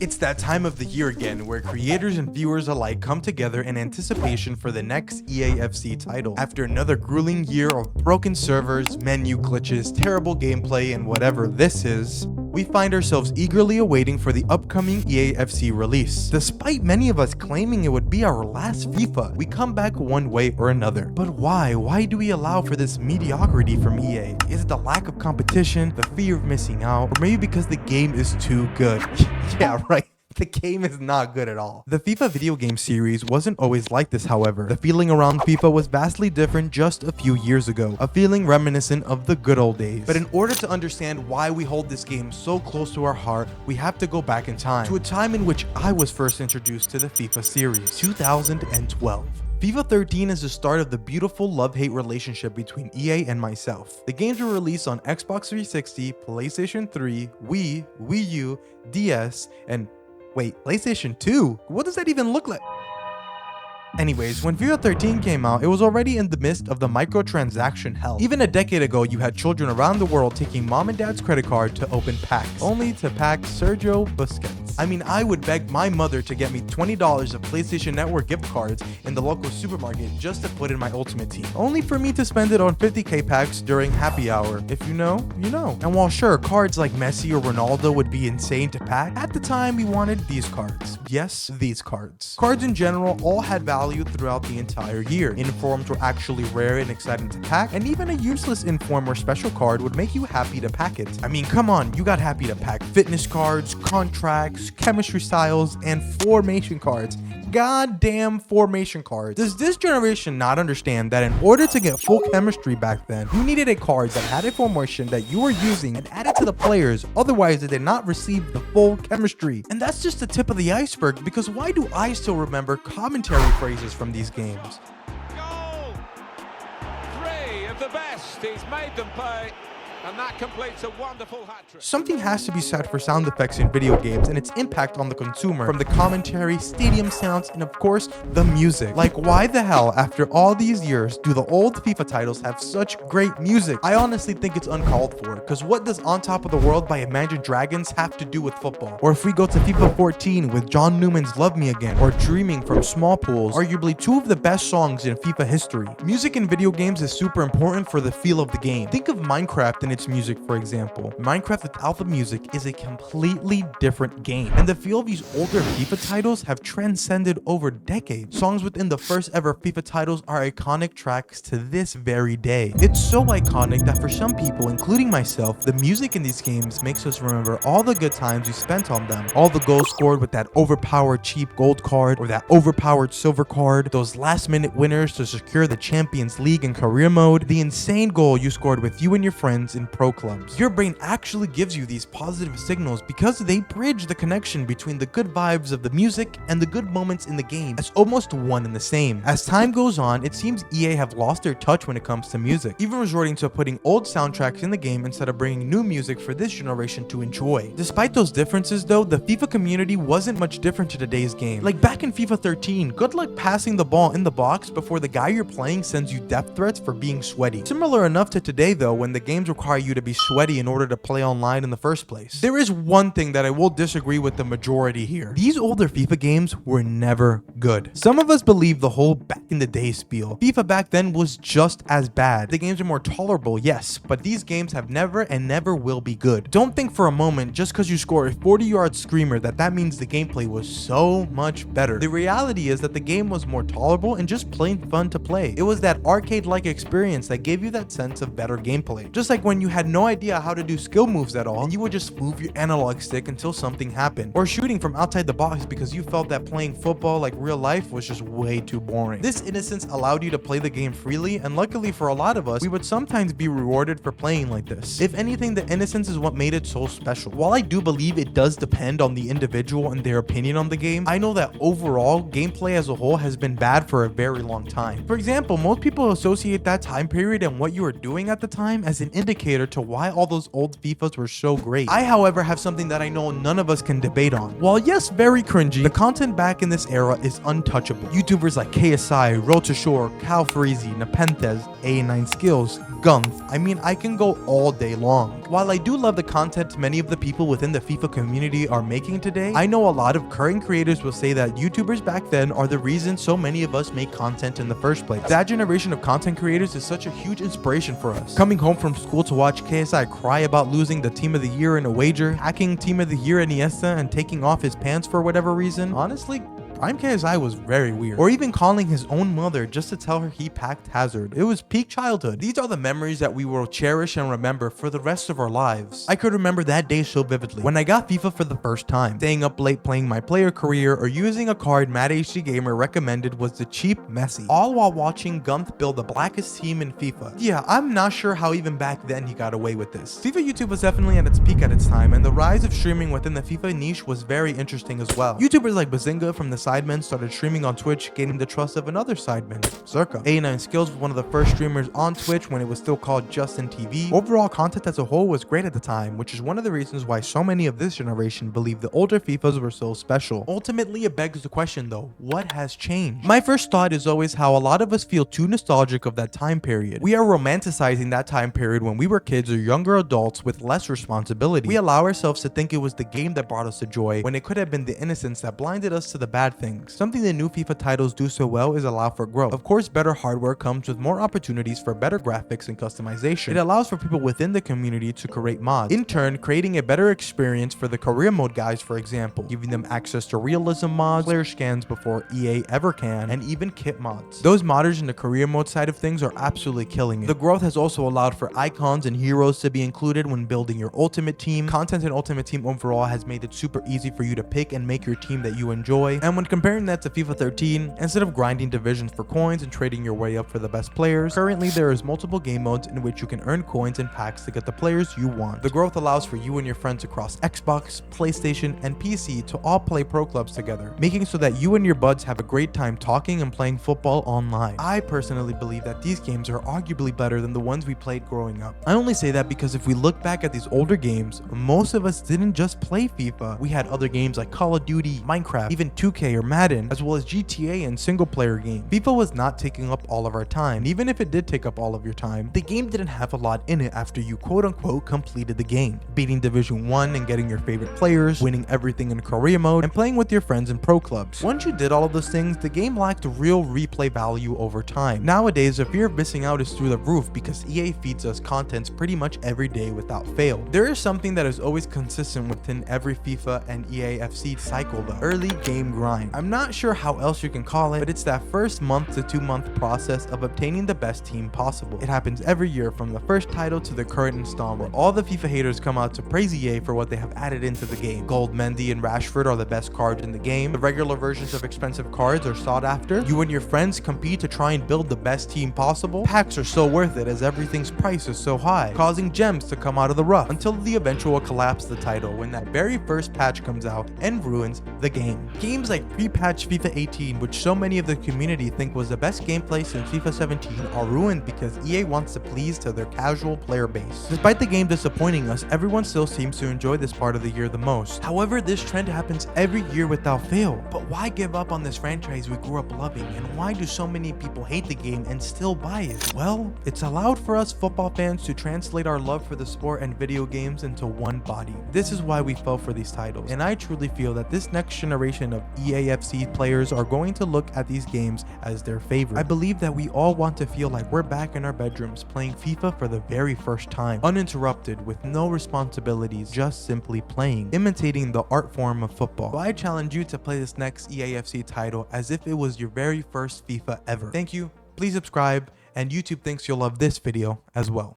It's that time of the year again where creators and viewers alike come together in anticipation for the next EAFC title. After another grueling year of broken servers, menu glitches, terrible gameplay, and whatever this is, we find ourselves eagerly awaiting for the upcoming EAFC release. Despite many of us claiming it would be our last FIFA, we come back one way or another. But why? Why do we allow for this mediocrity from EA? Is it the lack of competition, the fear of missing out, or maybe because the game is too good? Yeah, right. The game is not good at all. The FIFA video game series wasn't always like this, however. The feeling around FIFA was vastly different just a few years ago, a feeling reminiscent of the good old days. But in order to understand why we hold this game so close to our heart, we have to go back in time, to a time in which I was first introduced to the FIFA series, 2012. FIFA 13 is the start of the beautiful love-hate relationship between EA and myself. The games were released on Xbox 360, PlayStation 3, Wii, Wii U, DS, and wait, PlayStation 2? What does that even look like? Anyways, when FIFA 13 came out, it was already in the midst of the microtransaction hell. Even a decade ago, you had children around the world taking mom and dad's credit card to open packs, only to pack Sergio Busquets. I mean, I would beg my mother to get me $20 of PlayStation Network gift cards in the local supermarket just to put in my Ultimate Team, only for me to spend it on 50k packs during happy hour. If you know, you know. And while sure, cards like Messi or Ronaldo would be insane to pack, at the time we wanted these cards. Yes, these cards. Cards in general all had value throughout the entire year. Informs were actually rare and exciting to pack, and even a useless inform or special card would make you happy to pack it. I mean, come on, you got happy to pack fitness cards, contracts, chemistry styles, and formation cards. Goddamn formation cards. Does this generation not understand that in order to get full chemistry back then, you needed a card that had a formation that you were using and added to the players, otherwise they did not receive the full chemistry. And that's just the tip of the iceberg, because why do I still remember commentary phrases from these games? Goal! 3 of the best, he's made them pay. And that completes a wonderful hat-trick. Something has to be said for sound effects in video games and its impact on the consumer, from the commentary, stadium sounds, and of course, the music. Like, why the hell, after all these years, do the old FIFA titles have such great music? I honestly think it's uncalled for, because what does On Top of the World by Imagine Dragons have to do with football? Or if we go to FIFA 14 with John Newman's Love Me Again, or Dreaming from Small Pools, arguably two of the best songs in FIFA history. Music in video games is super important for the feel of the game. Think of Minecraft and its music, for example. Minecraft without the music is a completely different game, and the feel of these older FIFA titles have transcended over decades. Songs within the first ever FIFA titles are iconic tracks to this very day. It's so iconic that for some people, including myself, the music in these games makes us remember all the good times we spent on them, all the goals scored with that overpowered cheap gold card or that overpowered silver card, those last minute winners to secure the Champions League in career mode, the insane goal you scored with you and your friends in pro clubs. Your brain actually gives you these positive signals because they bridge the connection between the good vibes of the music and the good moments in the game as almost one and the same. As time goes on, it seems EA have lost their touch when it comes to music, even resorting to putting old soundtracks in the game instead of bringing new music for this generation to enjoy. Despite those differences though, the FIFA community wasn't much different to today's game. Like back in FIFA 13, good luck passing the ball in the box before the guy you're playing sends you death threats for being sweaty. Similar enough to today though, when the games require you to be sweaty in order to play online in the first place. There is one thing that I will disagree with the majority here. These older FIFA games were never good. Some of us believe the whole back in the day spiel. FIFA back then was just as bad. The games are more tolerable, yes, but these games have never and never will be good. Don't think for a moment just because you score a 40-yard screamer that means the gameplay was so much better. The reality is that the game was more tolerable and just plain fun to play. It was that arcade-like experience that gave you that sense of better gameplay. Just like when you had no idea how to do skill moves at all, and you would just move your analog stick until something happened, or shooting from outside the box because you felt that playing football like real life was just way too boring. This innocence allowed you to play the game freely, and luckily for a lot of us, we would sometimes be rewarded for playing like this. If anything, the innocence is what made it so special. While I do believe it does depend on the individual and their opinion on the game, I know that overall, gameplay as a whole has been bad for a very long time. For example, most people associate that time period and what you were doing at the time as an indicator indicator to why all those old FIFAs were so great. I, however, have something that I know none of us can debate on. While yes, very cringy, the content back in this era is untouchable. YouTubers like KSI, Road to Shore, Cal Freezy, Nepenthez, A9 Skills, Gunth. I mean, I can go all day long. While I do love the content many of the people within the FIFA community are making today, I know a lot of current creators will say that YouTubers back then are the reason so many of us make content in the first place. That generation of content creators is such a huge inspiration for us. Coming home from school to watch KSI cry about losing the Team of the Year in a wager, hacking Team of the Year Iniesta and taking off his pants for whatever reason, honestly, Prime KSI was very weird. Or even calling his own mother just to tell her he packed Hazard. It was peak childhood. These are the memories that we will cherish and remember for the rest of our lives. I could remember that day so vividly. When I got FIFA for the first time, staying up late playing my player career or using a card Mad HD Gamer recommended was the cheap Messi. All while watching Gunth build the blackest team in FIFA. Yeah, I'm not sure how even back then he got away with this. FIFA YouTube was definitely at its peak at its time, and the rise of streaming within the FIFA niche was very interesting as well. YouTubers like Bazinga from the Sidemen started streaming on Twitch, gaining the trust of another Sideman, Circa. A9 Skills was one of the first streamers on Twitch when it was still called Justin TV. Overall content as a whole was great at the time, which is one of the reasons why so many of this generation believe the older FIFAs were so special. Ultimately, it begs the question though, what has changed? My first thought is always how a lot of us feel too nostalgic of that time period. We are romanticizing that time period when we were kids or younger adults with less responsibility. We allow ourselves to think it was the game that brought us the joy when it could have been the innocence that blinded us to the bad things. Something the new FIFA titles do so well is allow for growth. Of course, better hardware comes with more opportunities for better graphics and customization. It allows for people within the community to create mods, in turn creating a better experience for the career mode guys, for example, giving them access to realism mods, player scans before EA ever can, and even kit mods. Those modders in the career mode side of things are absolutely killing it. The growth has also allowed for icons and heroes to be included when building your ultimate team. Content in Ultimate Team overall has made it super easy for you to pick and make your team that you enjoy, and when comparing that to FIFA 13, instead of grinding divisions for coins and trading your way up for the best players, currently there is multiple game modes in which you can earn coins and packs to get the players you want. The growth allows for you and your friends across Xbox, PlayStation, and PC to all play pro clubs together, making so that you and your buds have a great time talking and playing football online. I personally believe that these games are arguably better than the ones we played growing up. I only say that because if we look back at these older games, most of us didn't just play FIFA. We had other games like Call of Duty, Minecraft, even 2K or Madden, as well as GTA and single player games. FIFA was not taking up all of our time. Even if it did take up all of your time, the game didn't have a lot in it after you quote unquote completed the game. Beating Division 1 and getting your favorite players, winning everything in career mode, and playing with your friends in pro clubs. Once you did all of those things, the game lacked real replay value over time. Nowadays, the fear of missing out is through the roof because EA feeds us content pretty much every day without fail. There is something that is always consistent within every FIFA and EA FC cycle though: early game grind. I'm not sure how else you can call it, but it's that first month to 2 month process of obtaining the best team possible. It happens every year from the first title to the current installment. All the FIFA haters come out to praise EA for what they have added into the game. Gold, Mendy, and Rashford are the best cards in the game. The regular versions of expensive cards are sought after. You and your friends compete to try and build the best team possible. Packs are so worth it as everything's price is so high, causing gems to come out of the rough until the eventual collapse of the title when that very first patch comes out and ruins the game. Games like pre-patch FIFA 18, which so many of the community think was the best gameplay since FIFA 17, are ruined because EA wants to please to their casual player base. Despite the game disappointing us, everyone still seems to enjoy this part of the year the most. However, this trend happens every year without fail. But why give up on this franchise we grew up loving, and why do so many people hate the game and still buy it? Well, it's allowed for us football fans to translate our love for the sport and video games into one body. This is why we fell for these titles, and I truly feel that this next generation of EAFC players are going to look at these games as their favorite. I believe that we all want to feel like we're back in our bedrooms playing FIFA for the very first time, uninterrupted, with no responsibilities, just simply playing, imitating the art form of football. So I challenge you to play this next EAFC title as if it was your very first FIFA ever. Thank you, please subscribe, and YouTube thinks you'll love this video as well.